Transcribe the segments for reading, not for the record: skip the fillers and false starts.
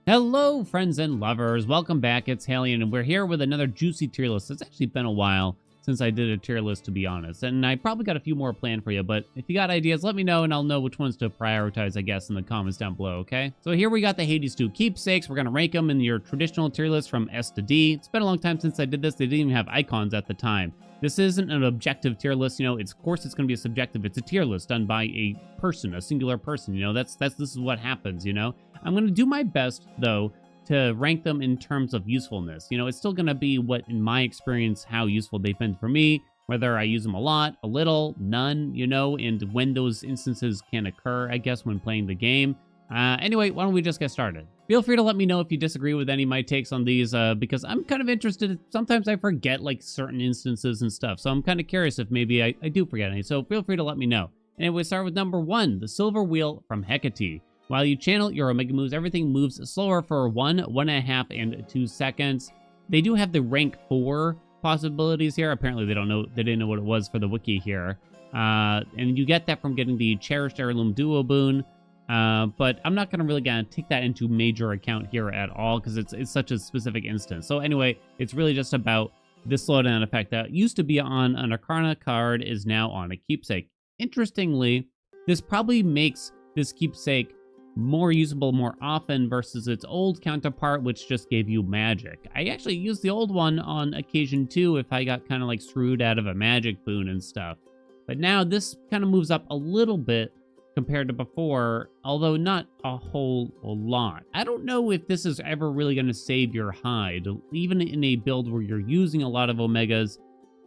Hello, friends and lovers. Welcome back. It's Haelian, and we're here with another juicy tier list. It's actually been a while since I did a tier list, to be honest, and I probably got a few more planned for you, but if you got ideas, let me know, and I'll know which ones to prioritize, I guess, in the comments down below, okay? So here we got the Hades 2 Keepsakes. We're going to rank them in your traditional tier list from S to D. It's been a long time since I did this. They didn't even have icons at the time. This isn't an objective tier list, of course it's going to be a subjective. It's a tier list done by a person, a singular person, this is what happens, I'm going to do my best, though, to rank them in terms of usefulness. It's still going to be what, in my experience, how useful they've been for me, whether I use them a lot, a little, none, and when those instances can occur, I guess, when playing the game. Anyway, why don't we just get started? Feel free to let me know if you disagree with any of my takes on these, because I'm kind of interested. Sometimes I forget, certain instances and stuff, so I'm kind of curious if maybe I do forget any, so feel free to let me know. Anyway, we start with number 1, the Silver Wheel from Hecate. While you channel your Omega moves, everything moves slower for 1, 1.5, and 2 seconds. They do have the rank 4 possibilities here. Apparently they didn't know what it was for the wiki here. And you get that from getting the Cherished Heirloom Duo boon. But I'm not really gonna take that into major account here at all, because it's such a specific instance. So anyway, it's really just about this slowdown effect that used to be on an Arcana card is now on a Keepsake. Interestingly, this probably makes this Keepsake more usable more often versus its old counterpart, which just gave you magic. I actually used the old one on occasion too if I got kind of screwed out of a magic boon and stuff. But now this kind of moves up a little bit compared to before, although not a whole lot. I don't know if this is ever really going to save your hide, even in a build where you're using a lot of Omegas.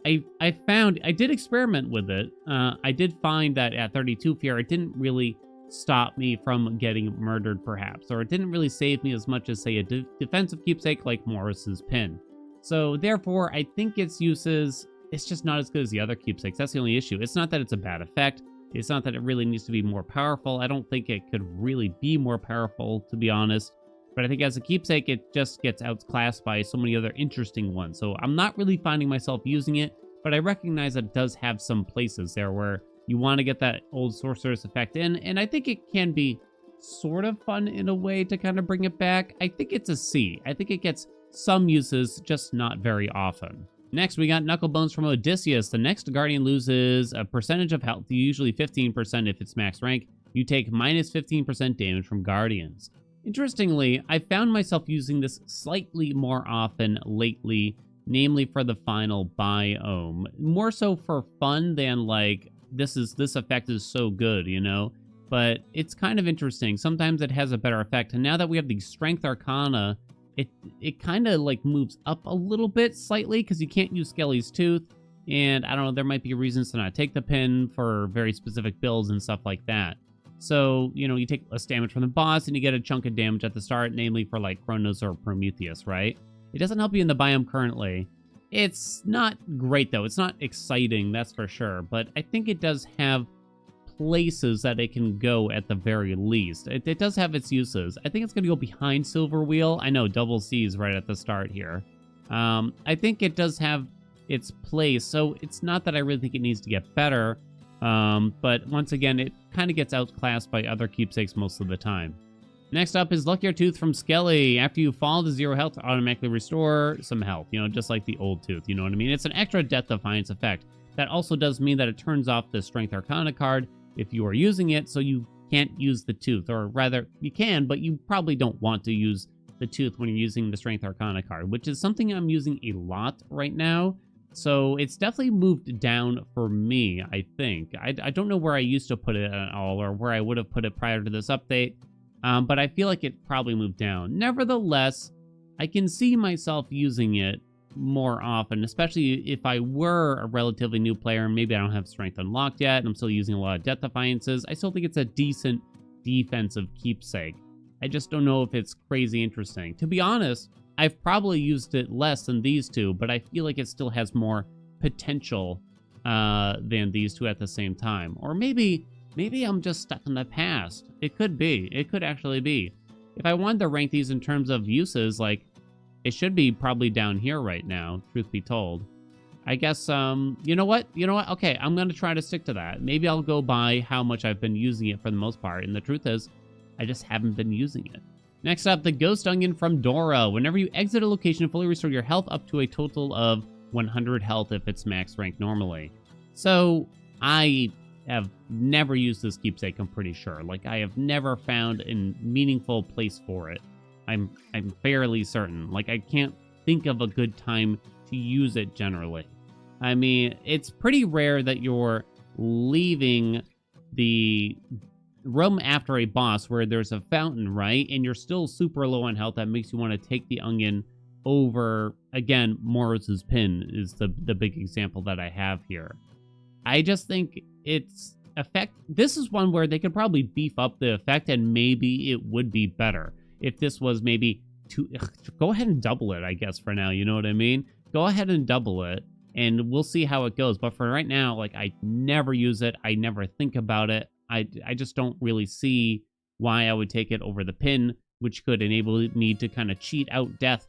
I did experiment with it. I did find that at 32 fear, it didn't really stop me from getting murdered, perhaps, or it didn't really save me as much as, say, a defensive keepsake like Morris's pin. So therefore, I think its uses, it's just not as good as the other keepsakes. That's the only issue. It's not that it's a bad effect. It's not that it really needs to be more powerful. I don't think it could really be more powerful, to be honest. But I think as a keepsake, it just gets outclassed by so many other interesting ones. So I'm not really finding myself using it, but I recognize that it does have some places there where you want to get that old sorceress effect in, and I think it can be sort of fun in a way to kind of bring it back. I think it's a C. I think it gets some uses, just not very often. Next, we got Knuckle Bones from Odysseus. The next Guardian loses a percentage of health, usually 15% if it's max rank. You take minus 15% damage from Guardians. Interestingly, I found myself using this slightly more often lately, namely for the final biome. More so for fun than this effect is so good, but it's kind of interesting. Sometimes it has a better effect, and now that we have the Strength Arcana, it kind of moves up a little bit slightly, because you can't use Skelly's Tooth, and I don't know, there might be reasons to not take the pin for very specific builds and stuff like that. So, you take less damage from the boss, and you get a chunk of damage at the start, namely for Kronos or Prometheus, right? It doesn't help you in the biome currently. It's not great, though. It's not exciting, that's for sure. But I think it does have places that it can go at the very least. It does have its uses. I think it's going to go behind Silver Wheel. I know, double C's right at the start here. I think it does have its place. So it's not that I really think it needs to get better. But once again, it kind of gets outclassed by other keepsakes most of the time. Next up is Luckier Tooth from Skelly. After you fall to 0 health, automatically restore some health, just like the old tooth, you know what I mean? It's an extra Death Defiance effect. That also does mean that it turns off the Strength Arcana card if you are using it, so you can't use the tooth. Or rather, you can, but you probably don't want to use the tooth when you're using the Strength Arcana card, which is something I'm using a lot right now. So it's definitely moved down for me, I think. I don't know where I used to put it at all, or where I would have put it prior to this update. But I feel like it probably moved down. Nevertheless, I can see myself using it more often, especially if I were a relatively new player and maybe I don't have strength unlocked yet and I'm still using a lot of Death Defiances. I still think it's a decent defensive keepsake. I just don't know if it's crazy interesting. To be honest, I've probably used it less than these two, but I feel like it still has more potential than these two at the same time. Or maybe I'm just stuck in the past. It could be. It could actually be. If I wanted to rank these in terms of uses, it should be probably down here right now, truth be told. I guess, you know what? Okay, I'm going to try to stick to that. Maybe I'll go by how much I've been using it for the most part. And the truth is, I just haven't been using it. Next up, the Ghost Onion from Dora. Whenever you exit a location, fully restore your health up to a total of 100 health if it's max rank normally. So, I have never used this keepsake, I'm pretty sure. Like, I have never found a meaningful place for it. I'm fairly certain. Like, I can't think of a good time to use it generally. I mean, it's pretty rare that you're leaving the room after a boss where there's a fountain, right? And you're still super low on health. That makes you want to take the onion over. Again, Morris's pin is the big example that I have here. I just think it's effect. This is one where they could probably beef up the effect, and maybe it would be better if this was maybe go ahead and double it, I guess, for now. You know what I mean? Go ahead and double it, and we'll see how it goes. But for right now, like, I never use it. I never think about it. I just don't really see why I would take it over the pin, which could enable me to kind of cheat out death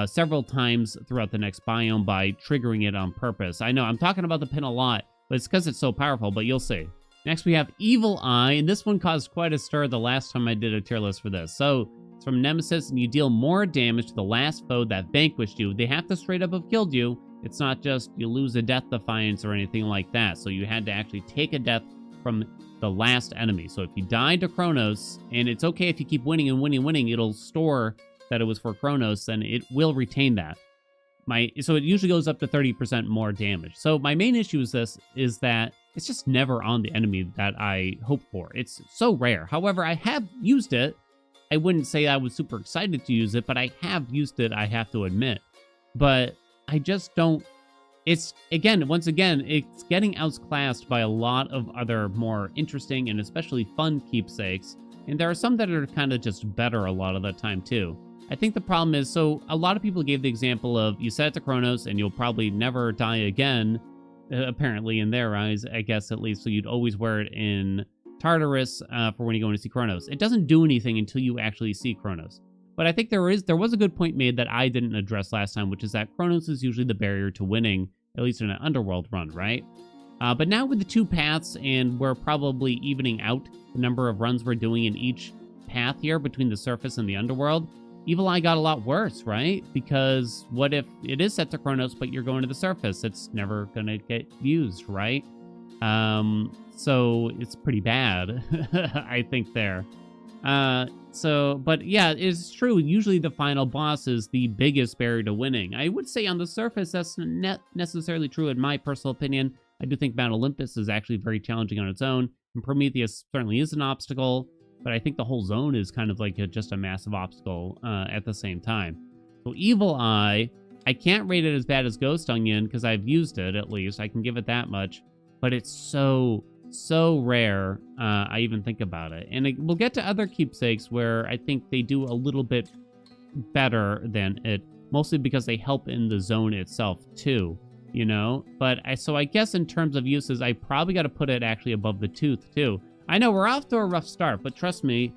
several times throughout the next biome by triggering it on purpose. I know I'm talking about the pin a lot, but it's because it's so powerful, but you'll see. Next, we have Evil Eye, and this one caused quite a stir the last time I did a tier list for this. So, it's from Nemesis, and you deal more damage to the last foe that vanquished you. They have to straight up have killed you. It's not just you lose a death defiance or anything like that. So you had to actually take a death from the last enemy. So if you died to Kronos, and it's okay if you keep winning and winning, it'll store that it was for Kronos, and it will retain that. So it usually goes up to 30% more damage. So my main issue is that it's just never on the enemy that I hope for. It's so rare. However, I have used it. I wouldn't say I was super excited to use it, but I have used it, I have to admit. But I just don't. It's, once again, it's getting outclassed by a lot of other more interesting and especially fun keepsakes. And there are some that are kind of just better a lot of the time, too. I think the problem is, so a lot of people gave the example of you set it to Kronos and you'll probably never die again, apparently in their eyes, I guess at least. So you'd always wear it in Tartarus for when you go in to see Kronos. It doesn't do anything until you actually see Kronos. But I think there was a good point made that I didn't address last time, which is that Kronos is usually the barrier to winning, at least in an Underworld run, right? But now with the two paths, and we're probably evening out the number of runs we're doing in each path here between the surface and the Underworld, Evil Eye got a lot worse, right? Because what if it is set to Kronos, but you're going to the surface? It's never going to get used, right? So it's pretty bad, I think there. But yeah, it's true. Usually the final boss is the biggest barrier to winning. I would say on the surface, that's not necessarily true in my personal opinion. I do think Mount Olympus is actually very challenging on its own, and Prometheus certainly is an obstacle, but I think the whole zone is kind of like just a massive obstacle at the same time. So Evil Eye, I can't rate it as bad as Ghost Onion because I've used it, at least. I can give it that much, but it's so rare, I even think about it. And we'll get to other keepsakes where I think they do a little bit better than it, mostly because they help in the zone itself too, you know? But I guess in terms of uses, I probably got to put it actually above the tooth too. I know we're off to a rough start, but trust me,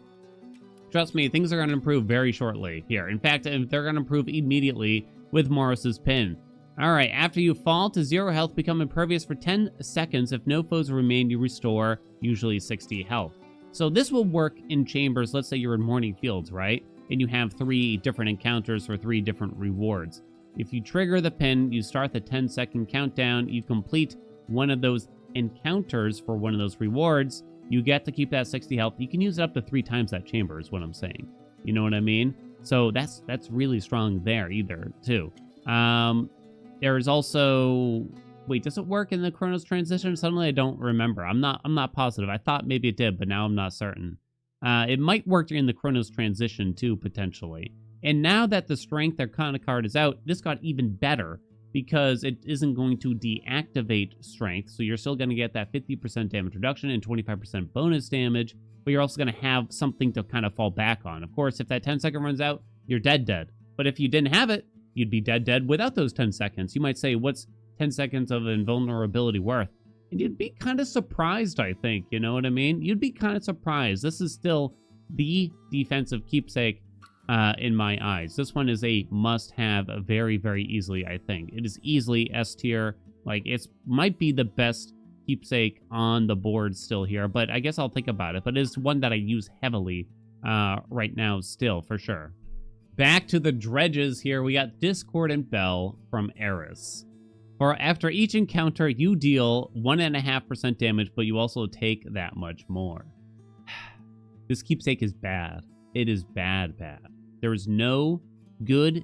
things are going to improve very shortly here. In fact, they're going to improve immediately with Morris's pin. Alright, after you fall to 0 health, become impervious for 10 seconds. If no foes remain, you restore usually 60 health. So this will work in chambers. Let's say you're in Morning Fields, right? And you have 3 different encounters for 3 different rewards. If you trigger the pin, you start the 10-second countdown, you complete one of those encounters for one of those rewards, you get to keep that 60 health. You can use it up to 3 times that chamber is what I'm saying. You know what I mean? So that's really strong there either, too. There's also, wait, does it work in the Kronos transition? Suddenly I don't remember. I'm not positive. I thought maybe it did, but now I'm not certain. It might work in the Kronos transition too, potentially. And now that the Strength Arcana card is out, this got even better because it isn't going to deactivate Strength. So you're still going to get that 50% damage reduction and 25% bonus damage, but you're also going to have something to kind of fall back on. Of course, if that 10-second runs out, you're dead. But if you didn't have it, you'd be dead without those 10 seconds. You might say, what's 10 seconds of invulnerability worth? And you'd be kind of surprised, I think. You know what I mean? You'd be kind of surprised. This is still the defensive keepsake in my eyes. This one is a must-have very, very easily, I think. It is easily S tier. Like, it might be the best keepsake on the board still here, but I guess I'll think about it. But it's one that I use heavily right now still, for sure. Back to the dredges here. We got Discordant Bell from Eris. For after each encounter, you deal 1.5% damage, but you also take that much more. This keepsake is bad. It is bad, bad. There is no good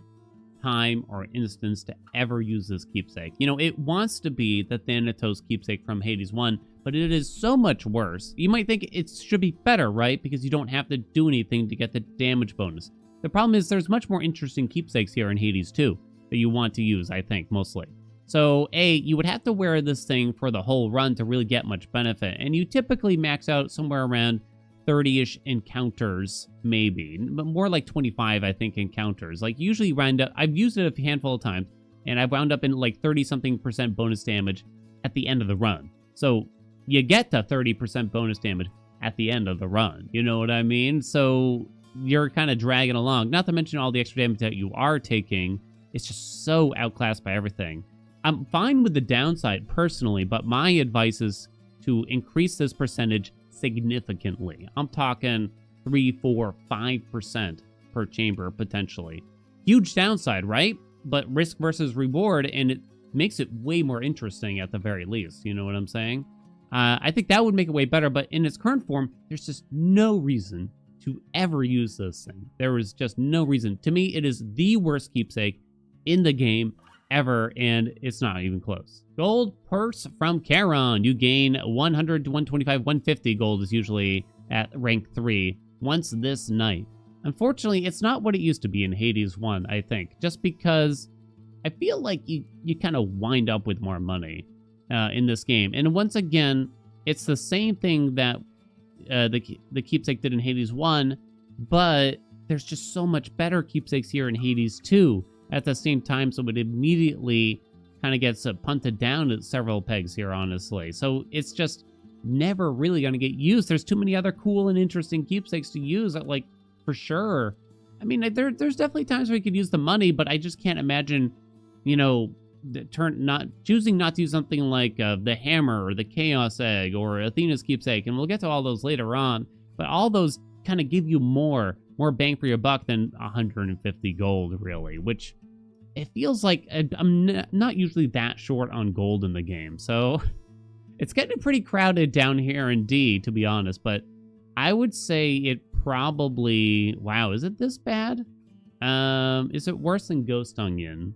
time or instance to ever use this keepsake. You know, it wants to be the Thanatos keepsake from Hades 1, but it is so much worse. You might think it should be better, right? Because you don't have to do anything to get the damage bonus. The problem is there's much more interesting keepsakes here in Hades 2 that you want to use, I think, mostly. So, you would have to wear this thing for the whole run to really get much benefit, and you typically max out somewhere around 30-ish encounters, maybe, but more like 25, I think, encounters. Like, usually round up, I've used it a handful of times, and I've wound up in like 30-something% bonus damage at the end of the run. So, you get to 30% bonus damage at the end of the run, you know what I mean? So, you're kind of dragging along, not to mention all the extra damage that you are taking. It's just so outclassed by everything. I'm fine with the downside personally, but my advice is to increase this percentage significantly. I'm talking 3, 4, 5% per chamber potentially. Huge downside, right? But risk versus reward, and it makes it way more interesting at the very least. You know what I'm saying? I think that would make it way better, but in its current form, there's just no reason to ever use this thing. There is just no reason. To me, it is the worst keepsake in the game ever, and it's not even close. Gold purse from Charon. You gain 100 to 125, 150 gold is usually at rank 3 once this night. Unfortunately, it's not what it used to be in Hades 1, I think, just because I feel like you kind of wind up with more money in this game. And once again, it's the same thing that the keepsake did in Hades 1, but there's just so much better keepsakes here in Hades 2 at the same time, so it immediately kind of gets punted down at several pegs here, honestly. So it's just never really going to get used. There's too many other cool and interesting keepsakes to use, like, for sure. I mean, there's definitely times where you could use the money, but I just can't imagine, you know, choosing not to use something like the hammer or the chaos egg or Athena's keepsake, and we'll get to all those later on, but all those kind of give you more bang for your buck than 150 gold, really, which it feels like I'm not usually that short on gold in the game. So it's getting pretty crowded down here in D, to be honest, but I would say it probably, wow, is it this bad? Is it worse than Ghost Onion?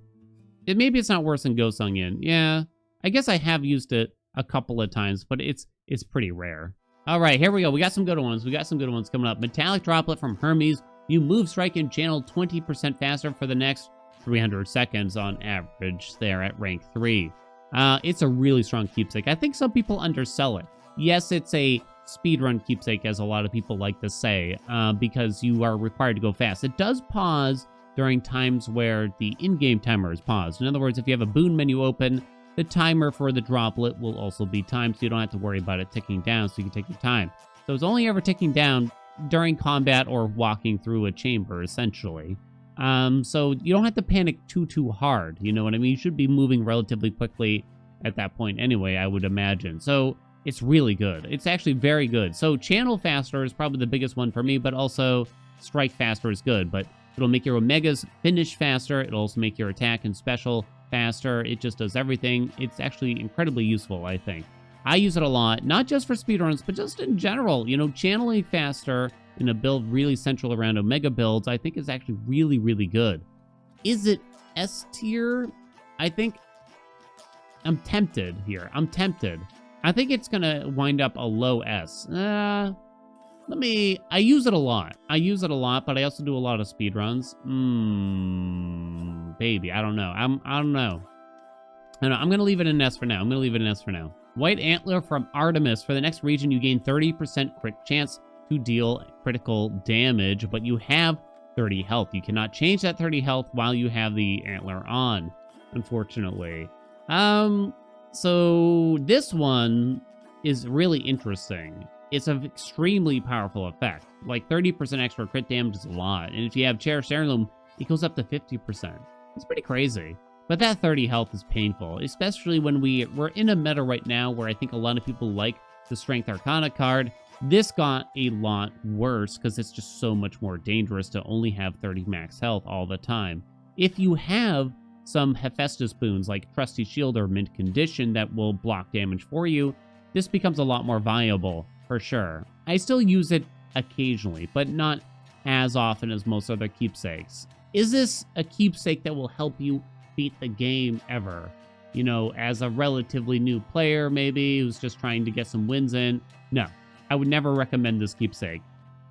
Maybe it's not worse than Ghost Onion. Yeah, I guess I have used it a couple of times, but it's pretty rare. All right, here we go. We got some good ones. We got some good ones coming up. Metallic Droplet from Hermes. You move, strike, and channel 20% faster for the next 300 seconds on average there at rank 3. It's a really strong keepsake. I think some people undersell it. Yes, it's a speedrun keepsake, as a lot of people like to say, because you are required to go fast. It does pause during times where the in-game timer is paused. In other words, if you have a boon menu open, the timer for the droplet will also be timed, so you don't have to worry about it ticking down, so you can take your time. So it's only ever ticking down during combat or walking through a chamber, essentially. So you don't have to panic too hard, you know what I mean? You should be moving relatively quickly at that point anyway, I would imagine. So it's really good. It's actually very good. So channel faster is probably the biggest one for me, but also strike faster is good, but it'll make your Omegas finish faster. It'll also make your attack and special faster. It just does everything. It's actually incredibly useful, I think. I use it a lot, not just for speedruns, but just in general. You know, channeling faster in a build really central around Omega builds, I think is actually really, really good. Is it S tier? I think I'm tempted here. I'm tempted. I think it's going to wind up a low S. I use it a lot. But I also do a lot of speedruns. Baby, I don't know. I don't know. I'm going to leave it in S for now. White Antler from Artemis. For the next region, you gain 30% crit chance to deal critical damage, but you have 30 health. You cannot change that 30 health while you have the antler on, unfortunately. So this one is really interesting. It's an extremely powerful effect. Like 30% extra crit damage is a lot, and if you have Cherished Heirloom, it goes up to 50%. It's pretty crazy. But that 30 health is painful, especially when we're in a meta right now where I think a lot of people like the Strength Arcana card, This got a lot worse because it's just so much more dangerous to only have 30 max health all the time. If you have some Hephaestus boons like Trusty Shield or Mint Condition that will block damage for you, this becomes a lot more viable, for sure. I still use it occasionally, but not as often as most other keepsakes. Is this a keepsake that will help you beat the game ever? You know, as a relatively new player, maybe, who's just trying to get some wins in? No, I would never recommend this keepsake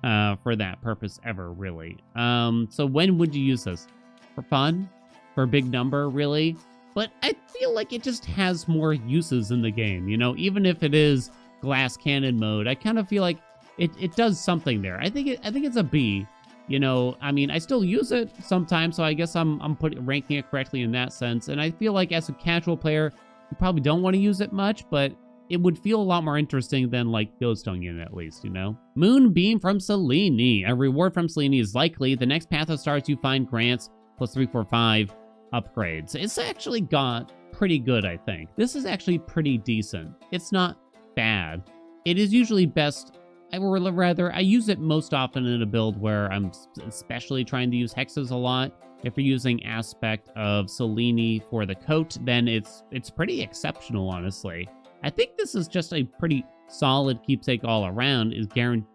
for that purpose ever, really. So when would you use this? For fun? For a big number, really? But I feel like it just has more uses in the game, you know? Even if it is glass cannon mode, I kind of feel like it does something there. I think it's a B. You know, I mean, I still use it sometimes, so I guess I'm ranking it correctly in that sense. And I feel like as a casual player, you probably don't want to use it much, but it would feel a lot more interesting than, like, Ghost Onion, at least, you know? Moonbeam from Selene. A reward from Selene is likely. The next path of stars you find grants plus 3, 4, 5 upgrades. It's actually got pretty good, I think. This is actually pretty decent. It's not bad. It is usually best... I use it most often in a build where I'm especially trying to use hexes a lot. If you're using aspect of Selene for the coat, then it's pretty exceptional, honestly. I think this is just a pretty solid keepsake all around, is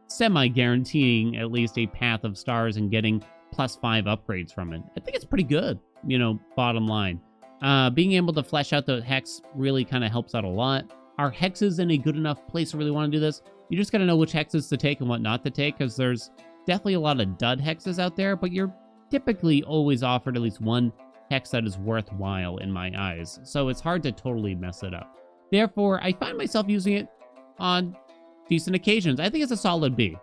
semi-guaranteeing at least a path of stars and getting plus 5 upgrades from it. I think it's pretty good, you know, bottom line. Being able to flesh out the hex really kind of helps out a lot. Are hexes in a good enough place to really want to do this? You just got to know which hexes to take and what not to take, because there's definitely a lot of dud hexes out there, but you're typically always offered at least one hex that is worthwhile in my eyes, so it's hard to totally mess it up. Therefore, I find myself using it on decent occasions. I think it's a solid B.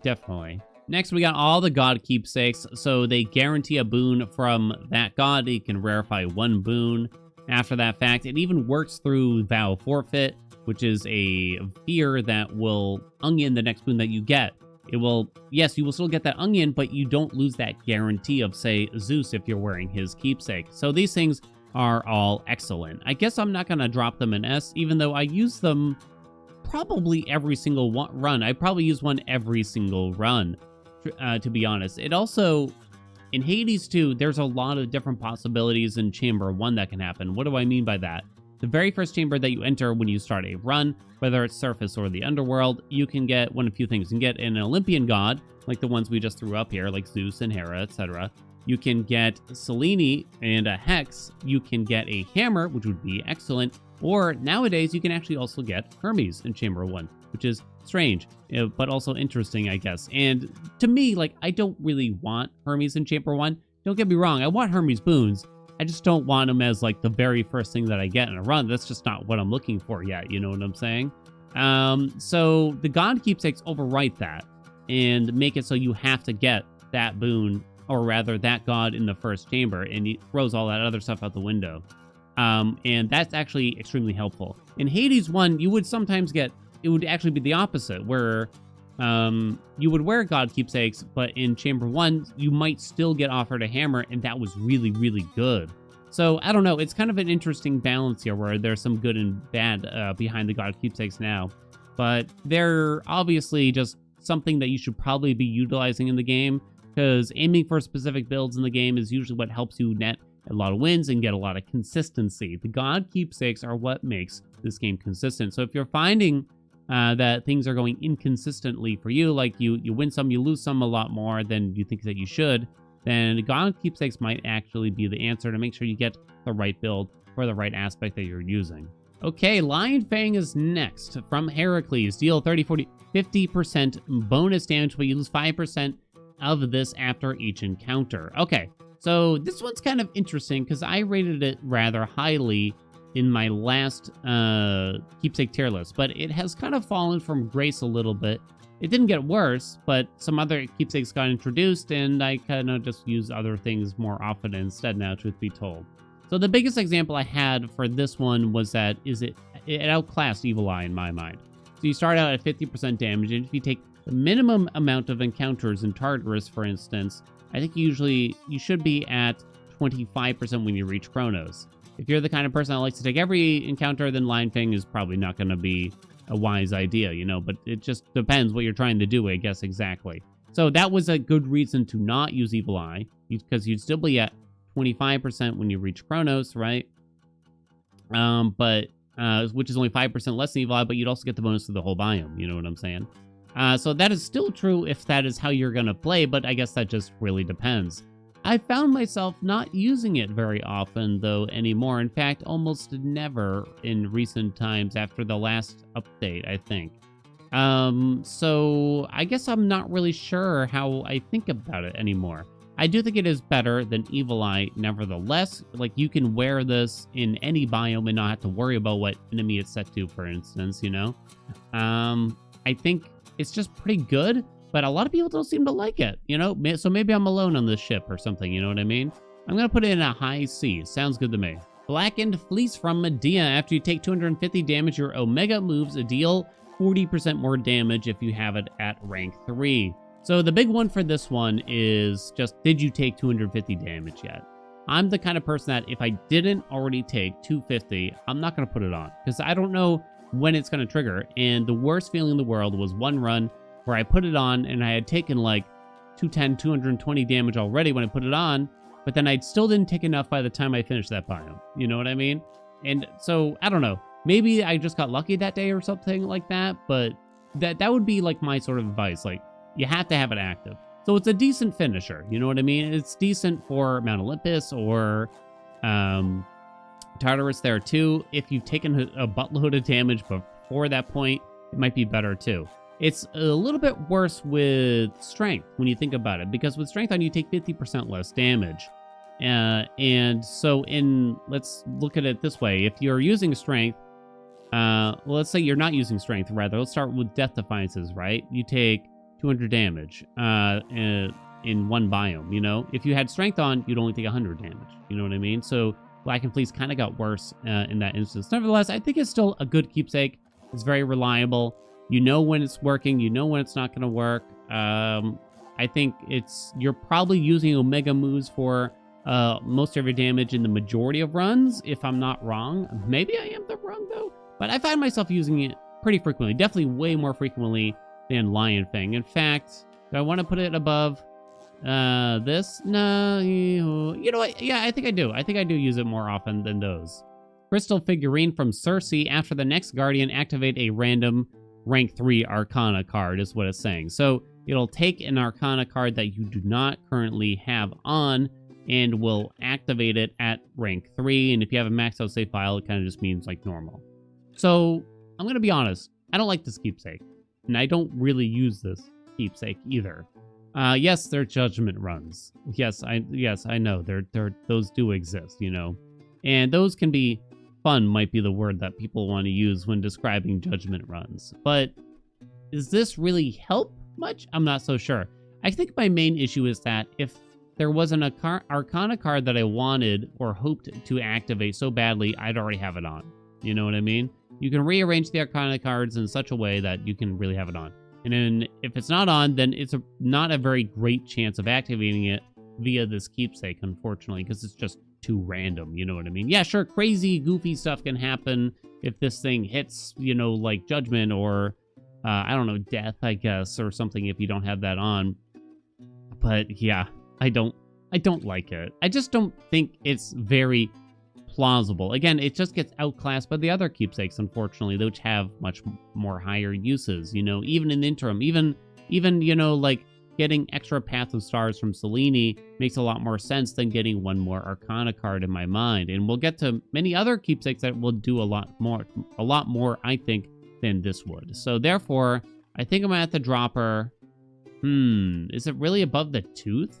Definitely. Next, we got all the god keepsakes, so they guarantee a boon from that god. You can rarefy 1 boon. After that fact, it even works through Vow Forfeit, which is a fear that will onion the next boon that you get. It will, yes, you will still get that onion, but you don't lose that guarantee of, say, Zeus if you're wearing his keepsake. So these things are all excellent. I guess I'm not going to drop them in S, even though I use them probably every single run. I probably use one every single run, to be honest. It also... In Hades 2, there's a lot of different possibilities in Chamber 1 that can happen. What do I mean by that? The very first chamber that you enter when you start a run, whether it's surface or the underworld, you can get one of a few things. You can get an Olympian god, like the ones we just threw up here, like Zeus and Hera, etc. You can get Selene and a hex. You can get a hammer, which would be excellent. Or nowadays, you can actually also get Hermes in Chamber 1, which is strange, but also interesting, I guess. And to me, like, I don't really want Hermes in Chamber 1. Don't get me wrong, I want Hermes boons. I just don't want them as, like, the very first thing that I get in a run. That's just not what I'm looking for yet, you know what I'm saying? So the god keepsakes overwrite that and make it so you have to get that boon, or rather that god in the first chamber, and it throws all that other stuff out the window. And that's actually extremely helpful. In Hades 1, you would sometimes get... It would actually be the opposite, where you would wear god keepsakes, but in Chamber 1, you might still get offered a hammer, and that was really, really good. So, I don't know, it's kind of an interesting balance here, where there's some good and bad behind the god keepsakes now. But they're obviously just something that you should probably be utilizing in the game, because aiming for specific builds in the game is usually what helps you net a lot of wins and get a lot of consistency. The god keepsakes are what makes this game consistent. So if you're finding that things are going inconsistently for you, like you win some, you lose some a lot more than you think that you should, then god keepsakes might actually be the answer to make sure you get the right build for the right aspect that you're using. Okay, Lion Fang is next from Heracles. Deal 30, 40, 50% bonus damage, but you lose 5% of this after each encounter. Okay, so this one's kind of interesting because I rated it rather highly in my last keepsake tier list, but it has kind of fallen from grace a little bit. It didn't get worse, but some other keepsakes got introduced, and I kind of just use other things more often instead now, truth be told. So the biggest example I had for this one was that it outclassed Evil Eye in my mind. So you start out at 50% damage, and if you take the minimum amount of encounters in Tartarus, for instance, I think you should be at 25% when you reach Chronos. If you're the kind of person that likes to take every encounter, then Lion Fang is probably not going to be a wise idea, you know, but it just depends what you're trying to do, I guess, exactly. So that was a good reason to not use Evil Eye, because you'd still be at 25% when you reach Chronos, right? Which is only 5% less than Evil Eye, but you'd also get the bonus to the whole biome, you know what I'm saying? So that is still true if that is how you're going to play, but I guess that just really depends. I found myself not using it very often, though, anymore. In fact, almost never in recent times after the last update, I think. So I guess I'm not really sure how I think about it anymore. I do think it is better than Evil Eye, nevertheless. Like, you can wear this in any biome and not have to worry about what enemy it's set to, for instance, you know? I think it's just pretty good, but a lot of people don't seem to like it, you know? So maybe I'm alone on this ship or something, you know what I mean? I'm going to put it in a high C. Sounds good to me. Blackened Fleece from Medea. After you take 250 damage, your Omega moves deal 40% more damage if you have it at rank 3. So the big one for this one is just, did you take 250 damage yet? I'm the kind of person that if I didn't already take 250, I'm not going to put it on, because I don't know when it's going to trigger. And the worst feeling in the world was one run where I put it on and I had taken like 210, 220 damage already when I put it on, but then I still didn't take enough by the time I finished that biome. You know what I mean? And so, I don't know. Maybe I just got lucky that day or something like that, but that would be like my sort of advice. Like, you have to have it active. So it's a decent finisher, you know what I mean? It's decent for Mount Olympus or Tartarus there too. If you've taken a buttload of damage before that point, it might be better too. It's a little bit worse with strength when you think about it, because with strength on you take 50% less damage. And so let's look at it this way. If you're using strength, well, let's say you're not using strength, rather. Let's start with Death Defiances, right? You take 200 damage in one biome, you know? If you had strength on, you'd only take 100 damage, you know what I mean? So Blackened Fleece kind of got worse in that instance. Nevertheless, I think it's still a good keepsake. It's very reliable. You know when it's working. You know when it's not going to work. I think you're probably using Omega moves for most of your damage in the majority of runs, if I'm not wrong. Maybe I am wrong, though. But I find myself using it pretty frequently. Definitely way more frequently than Lion Fang. In fact, do I want to put it above this? No, you know what? Yeah, I think I do. I think I do use it more often than those. Crystal Figurine from Circe. After the next Guardian, activate a random rank 3 Arcana card is what it's saying. So it'll take an Arcana card that you do not currently have on and will activate it at rank 3. And if you have a maxed out save file, it kind of just means like normal. So I'm going to be honest. I don't like this keepsake. And I don't really use this keepsake either. Yes, they're judgment runs. Yes, I know. Those do exist, you know. And those can be fun, might be the word that people want to use when describing judgment runs. But does this really help much? I'm not so sure. I think my main issue is that if there was an Arcana card that I wanted or hoped to activate so badly, I'd already have it on. You know what I mean? You can rearrange the Arcana cards in such a way that you can really have it on. And then if it's not on, then it's not a very great chance of activating it via this keepsake, unfortunately, because it's just too random. You know what I mean? Yeah, sure, crazy, goofy stuff can happen if this thing hits, you know, like Judgment or, I don't know, Death, I guess, or something if you don't have that on. But yeah, I don't like it. I just don't think it's very plausible. Again, it just gets outclassed by the other keepsakes, unfortunately, which have much more higher uses, you know, even in interim, even, you know, like getting extra Path of Stars from Selene makes a lot more sense than getting one more Arcana card in my mind. And we'll get to many other keepsakes that will do a lot more, I think, than this would. So therefore, I think I'm at the dropper. Is it really above the Tooth?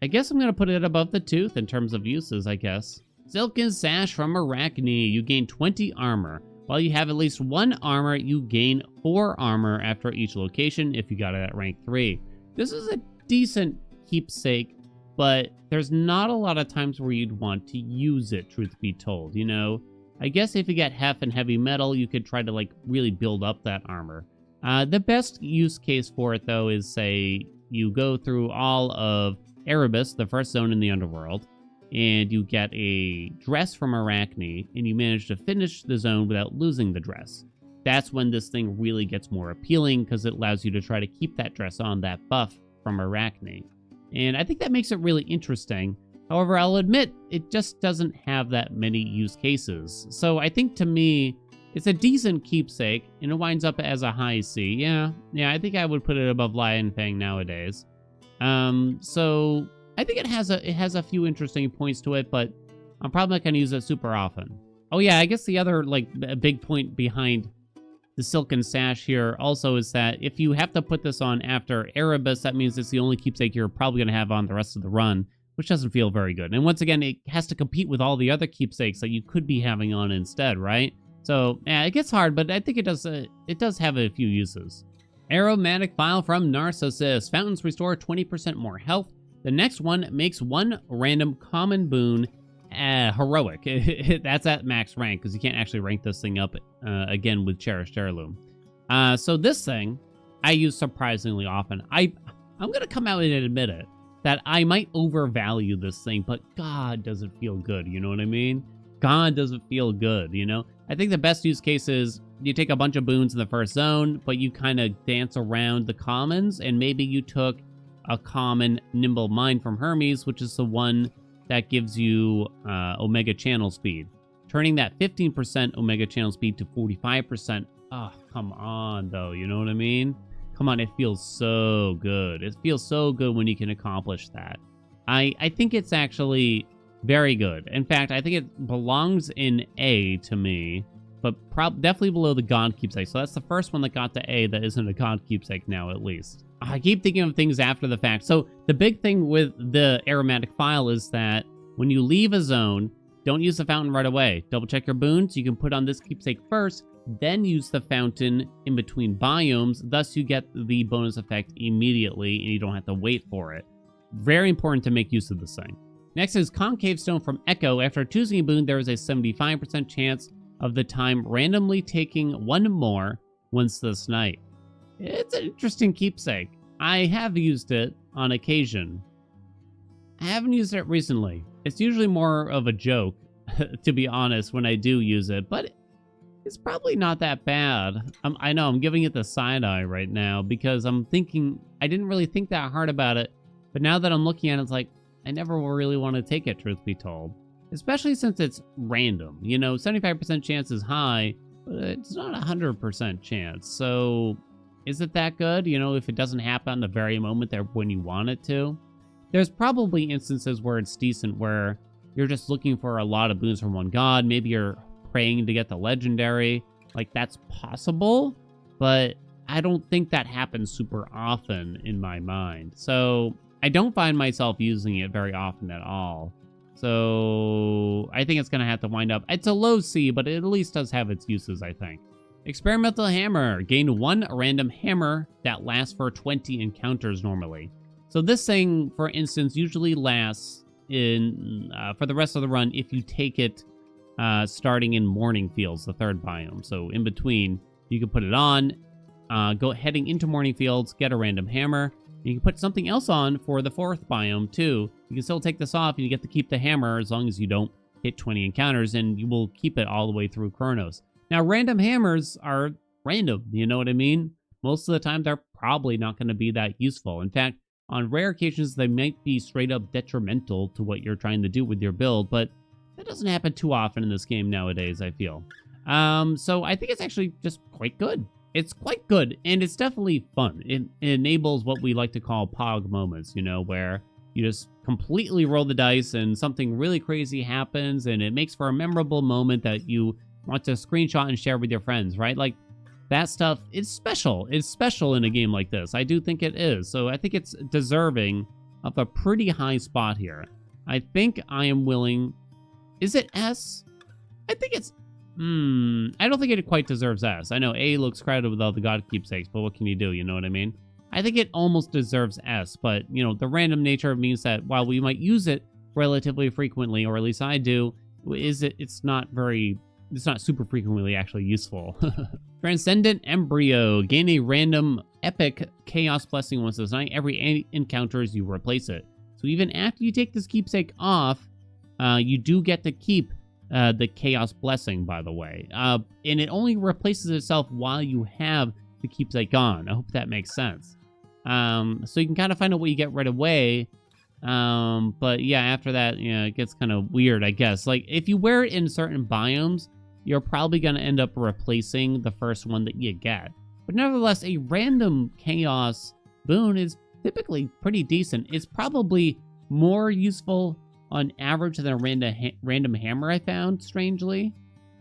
I guess I'm going to put it above the Tooth in terms of uses, I guess. Silken Sash from Arachne. You gain 20 armor. While you have at least 1 armor, you gain 4 armor after each location if you got it at rank 3. This is a decent keepsake, but there's not a lot of times where you'd want to use it, truth be told, you know? I guess if you get Hef and Heavy Metal, you could try to, like, really build up that armor. The best use case for it, though, is, say, you go through all of Erebus, the first zone in the Underworld, and you get a dress from Arachne, and you manage to finish the zone without losing the dress. that's when this thing really gets more appealing because it allows you to try to keep that dress on, that buff from Arachne. And I think that makes it really interesting. However, I'll admit, it just doesn't have that many use cases. So I think to me, it's a decent keepsake, and it winds up as a high C. Yeah, I think I would put it above Lion Fang nowadays. So I think it has a few interesting points to it, but I'm probably not going to use it super often. Oh yeah, I guess the other big point behind the Silken Sash here also is that if you have to put this on after Erebus, that means it's the only keepsake you're probably going to have on the rest of the run, which doesn't feel very good. And once again, it has to compete with all the other keepsakes that you could be having on instead, right? So yeah, it gets hard, but I think it does have a few uses. Aromatic Vial from Narcissus. Fountains restore 20% more health. The next one makes one random common boon heroic. That's at max rank because you can't actually rank this thing up again with Cherished Heirloom. So this thing I use surprisingly often. I'm going to come out and admit it, that I might overvalue this thing, but God, does it feel good, you know what I mean? God, does it feel good, you know? I think the best use case is you take a bunch of boons in the first zone, but you kind of dance around the commons, and maybe you took a common Nimble Mind from Hermes, which is the one that gives you Omega Channel Speed. Turning that 15% Omega Channel Speed to 45%. Oh, come on, though, you know what I mean? Come on, it feels so good. It feels so good when you can accomplish that. I think it's actually very good. In fact, I think it belongs in A to me, but definitely below the God Keepsake. So that's the first one that got to A that isn't a God Keepsake now, at least. I keep thinking of things after the fact. So the big thing with the Aromatic Vial is that when you leave a zone, don't use the fountain right away. Double check your boons. You can put on this keepsake first, then use the fountain in between biomes. Thus, you get the bonus effect immediately, and you don't have to wait for it. Very important to make use of this thing. Next is Concave Stone from Echo. After choosing a boon, there is a 75% chance of the time randomly taking one more once this night. It's an interesting keepsake. I have used it on occasion. I haven't used it recently. It's usually more of a joke, to be honest, when I do use it, but it's probably not that bad. I know I'm giving it the side eye right now because I'm thinking, I didn't really think that hard about it, but now that I'm looking at it, it's like, I never really want to take it, truth be told. Especially since it's random. You know, 75% chance is high, but it's not a 100% chance. So, is it that good? You know, if it doesn't happen on the very moment there when you want it to? There's probably instances where it's decent, where you're just looking for a lot of boons from one god. Maybe you're praying to get the legendary. Like, that's possible, but I don't think that happens super often in my mind. So, I don't find myself using it very often at all. So I think it's going to have to wind up. It's a low C, but it at least does have its uses, I think. Experimental Hammer. Gain one random hammer that lasts for 20 encounters normally. So this thing, for instance, usually lasts in for the rest of the run if you take it starting in Morning Fields, the third biome. So in between, you can put it on, go heading into Morning Fields, get a random hammer. You can put something else on for the fourth biome, too. You can still take this off, and you get to keep the hammer as long as you don't hit 20 encounters, and you will keep it all the way through Chronos. Now, random hammers are random, you know what I mean? Most of the time, they're probably not going to be that useful. In fact, on rare occasions, they might be straight up detrimental to what you're trying to do with your build, but that doesn't happen too often in this game nowadays, I feel. So I think it's actually just quite good. It's quite good, and it's definitely fun. It enables what we like to call POG moments, you know, where you just completely roll the dice and something really crazy happens, and it makes for a memorable moment that you want to screenshot and share with your friends, right? Like, that stuff is special. It's special in a game like this. I do think it is. So I think it's deserving of a pretty high spot here. I think I am willing... Is it S? I think it's... I don't think it quite deserves S. I know A looks crowded with all the God Keepsakes, but what can you do? You know what I mean? I think it almost deserves S, but, you know, the random nature means that while we might use it relatively frequently, or at least I do, it's not super frequently actually useful. Transcendent Embryo. Gain a random epic Chaos Blessing once this night. Every 8 encounters, you replace it. So even after you take this keepsake off, you do get to keep the Chaos Blessing, by the way. And it only replaces itself while you have the Keepsake on. I hope that makes sense. So you can kind of find out what you get right away. But yeah, after that, you know, it gets kind of weird, I guess. Like, if you wear it in certain biomes, you're probably going to end up replacing the first one that you get. But nevertheless, a random Chaos boon is typically pretty decent. It's probably more useful on average than a random hammer, I found, strangely.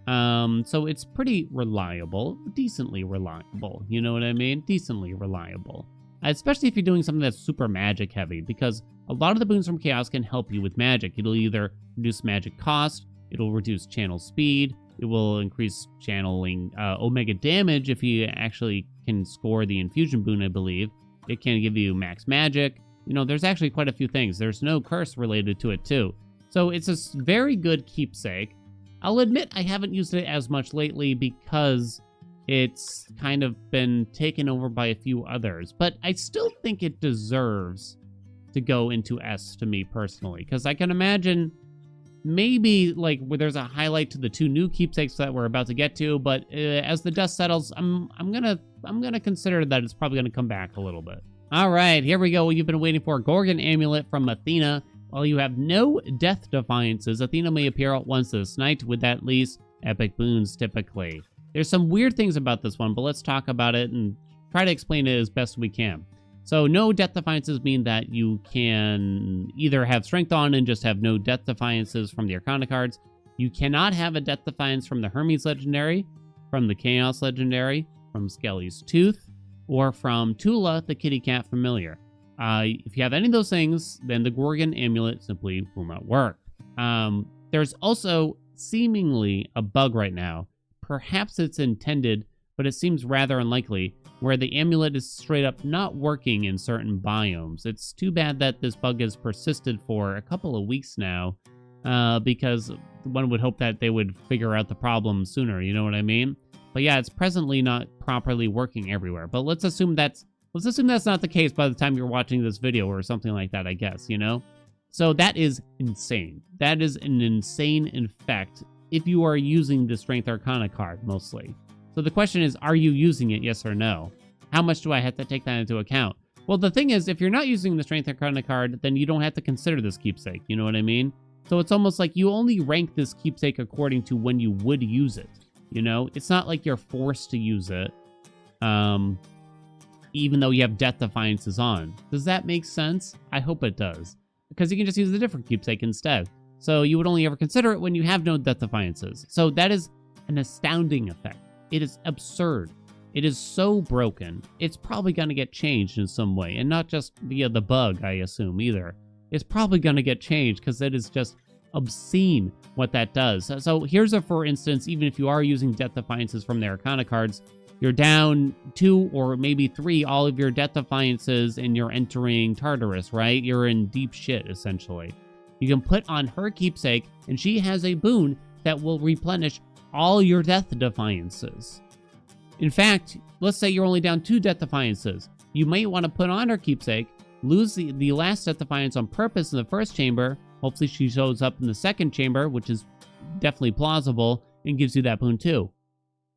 So it's pretty reliable, decently reliable. You know what I mean? Decently reliable. Especially if you're doing something that's super magic heavy, because a lot of the boons from Chaos can help you with magic. It'll either reduce magic cost, it'll reduce channel speed, it will increase channeling Omega damage if you actually can score the infusion boon, I believe. It can give you max magic. You know, there's actually quite a few things. There's no curse related to it, too. So it's a very good keepsake. I'll admit I haven't used it as much lately because it's kind of been taken over by a few others. But I still think it deserves to go into S to me personally, because I can imagine maybe like where there's a highlight to the 2 new keepsakes that we're about to get to, but as the dust settles, I'm gonna consider that it's probably gonna come back a little bit. All right, here we go. What you've been waiting for: Gorgon Amulet from Athena. While you have no death defiances, Athena may appear once this night with at least epic boons typically. There's some weird things about this one, but let's talk about it and try to explain it as best we can. So no death defiances mean that you can either have strength on and just have no death defiances from the Arcana cards. You cannot have a death defiance from the Hermes Legendary, from the Chaos Legendary, from Skelly's Tooth, or from Tula, the Kitty Cat Familiar. If you have any of those things, then the Gorgon Amulet simply will not work. There's also seemingly a bug right now. Perhaps it's intended, but it seems rather unlikely, where the amulet is straight up not working in certain biomes. It's too bad that this bug has persisted for a couple of weeks now, because one would hope that they would figure out the problem sooner, you know what I mean? But yeah, it's presently not properly working everywhere. But let's assume that's not the case by the time you're watching this video or something like that, I guess, you know? So that is insane. That is an insane effect if you are using the Strength Arcana card, mostly. So the question is, are you using it, yes or no? How much do I have to take that into account? Well, the thing is, if you're not using the Strength Arcana card, then you don't have to consider this keepsake, you know what I mean? So it's almost like you only rank this keepsake according to when you would use it, you know? It's not like you're forced to use it, even though you have death defiances on. Does that make sense? I hope it does. Because you can just use a different keepsake instead. So you would only ever consider it when you have no death defiances. So that is an astounding effect. It is absurd. It is so broken. It's probably going to get changed in some way. And not just via the bug, I assume, either. It's probably going to get changed because it is just obscene what that does. So here's a for instance, even if you are using death defiances from the Arcana cards, you're down 2 or maybe 3 all of your death defiances and you're entering Tartarus, right? You're in deep shit, essentially. You can put on her keepsake, and she has a boon that will replenish all your death defiances. In fact, let's say you're only down 2 death defiances. You might want to put on her keepsake, lose the last death defiance on purpose in the first chamber. Hopefully she shows up in the second chamber, which is definitely plausible, and gives you that boon too.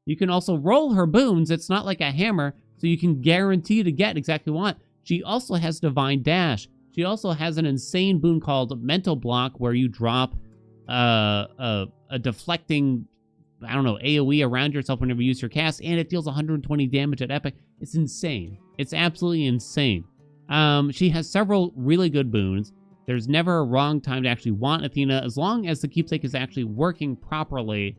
You can also roll her boons. It's not like a hammer, so you can guarantee to get exactly what you want. She also has Divine Dash. She also has an insane boon called Mental Block, where you drop a deflecting, I don't know, AoE around yourself whenever you use your cast, and it deals 120 damage at epic. It's insane. It's absolutely insane. She has several really good boons. There's never a wrong time to actually want Athena. As long as the keepsake is actually working properly,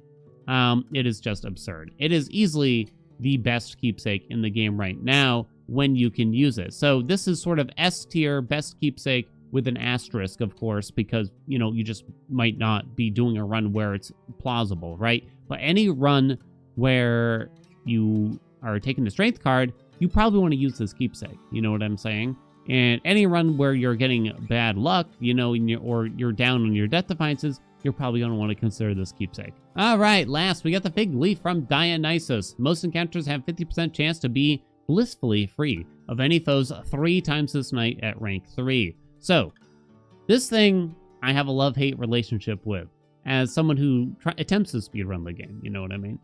it is just absurd. It is easily the best keepsake in the game right now when you can use it. So this is sort of S tier, best keepsake with an asterisk, of course, because, you know, you just might not be doing a run where it's plausible, right? But any run where you are taking the strength card, you probably want to use this keepsake. You know what I'm saying? And any run where you're getting bad luck, you know, or you're down on your death defiances, you're probably going to want to consider this keepsake. All right, last, we got the Fig Leaf from Dionysus. Most encounters have 50% chance to be blissfully free of any foes 3 times this night at rank 3. So, this thing I have a love-hate relationship with. as someone who attempts to speedrun the game. You know what I mean?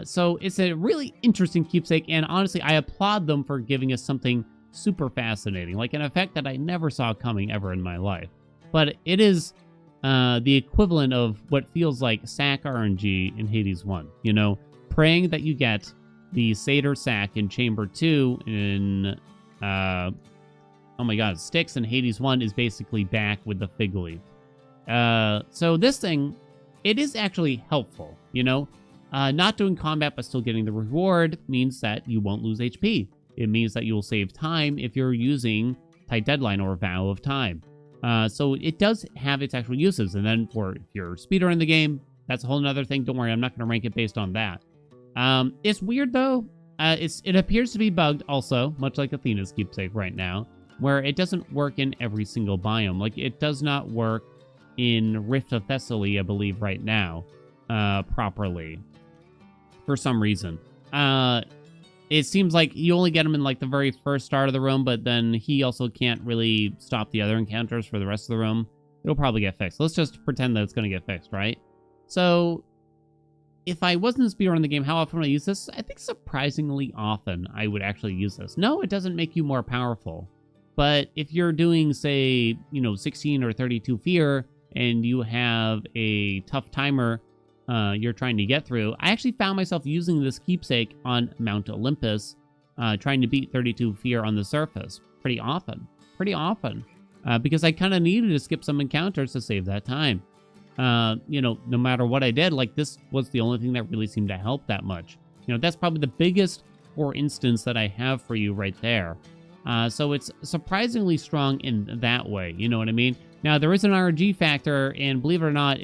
So it's a really interesting keepsake, and honestly, I applaud them for giving us something super fascinating, like an effect that I never saw coming ever in my life. But it is the equivalent of what feels like sack RNG in Hades 1. You know, praying that you get the Satyr sack in Chamber 2 in, oh my god, Styx in Hades 1 is basically back with the fig leaf. So this thing, it is actually helpful, you know? Not doing combat but still getting the reward means that you won't lose HP. It means that you'll save time if you're using Tight Deadline or Vow of Time. So it does have its actual uses. And then for if you're speedrunning the game, that's a whole nother thing. Don't worry, I'm not going to rank it based on that. It's weird though. It appears to be bugged also, much like Athena's keepsake right now, where it doesn't work in every single biome. Like it does not work in Rift of Thessaly, I believe, right now, properly. For some reason. It seems like you only get him in like the very first start of the room, but then he also can't really stop the other encounters for the rest of the room. It'll probably get fixed. Let's just pretend that it's going to get fixed, right? So, if I wasn't speedrunning the game, how often would I use this? I think surprisingly often I would actually use this. No, it doesn't make you more powerful. But if you're doing, say, 16 or 32 fear, and you have a tough timer you're trying to get through. I actually found myself using this keepsake on Mount Olympus, trying to beat 32 fear on the surface pretty often, because I kind of needed to skip some encounters to save that time. No matter what I did, like this was the only thing that really seemed to help that much. That's probably the biggest for instance that I have for you right there. So it's surprisingly strong in that way. You know what I mean? Now there is an RNG factor, and believe it or not,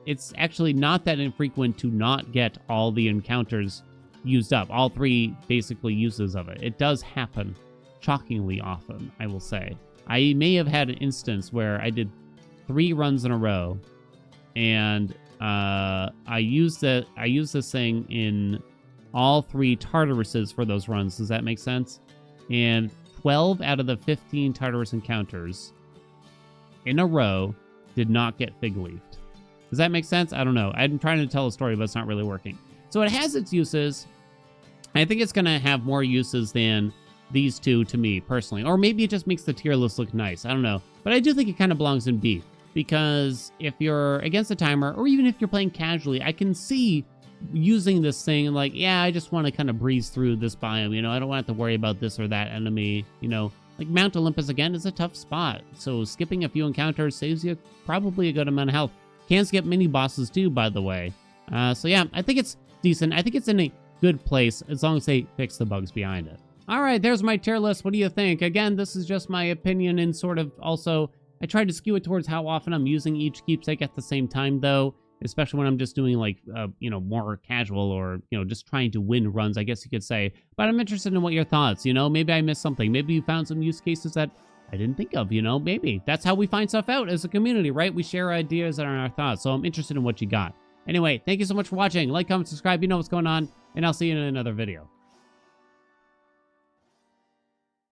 it's actually not that infrequent to not get all the encounters used up, all three basically uses of it. It does happen shockingly often, I will say. I may have had an instance where I did 3 runs in a row, and I used this thing in all 3 Tartaruses for those runs. Does that make sense? And 12 out of the 15 Tartarus encounters in a row did not get fig leafed. Does that make sense? I don't know. I'm trying to tell a story, but it's not really working. So it has its uses. I think it's going to have more uses than these two to me, personally. Or maybe it just makes the tier list look nice. I don't know. But I do think it kind of belongs in B. Because if you're against a timer, or even if you're playing casually, I can see using this thing like, yeah, I just want to kind of breeze through this biome. I don't want to have to worry about this or that enemy. Like Mount Olympus, again, is a tough spot. So skipping a few encounters saves you probably a good amount of health. Can skip mini bosses too, by the way. So yeah, I think it's decent. I think it's in a good place as long as they fix the bugs behind it. All right, there's my tier list. What do you think? Again, this is just my opinion, and sort of also I tried to skew it towards how often I'm using each keepsake at the same time, though, especially when I'm just doing like more casual or just trying to win runs, I guess you could say. But I'm interested in what your thoughts. Maybe I missed something. Maybe you found some use cases that I didn't think of, maybe. That's how we find stuff out as a community, right? We share ideas and our thoughts, so I'm interested in what you got. Anyway, thank you so much for watching. Like, comment, subscribe, you know what's going on, and I'll see you in another video.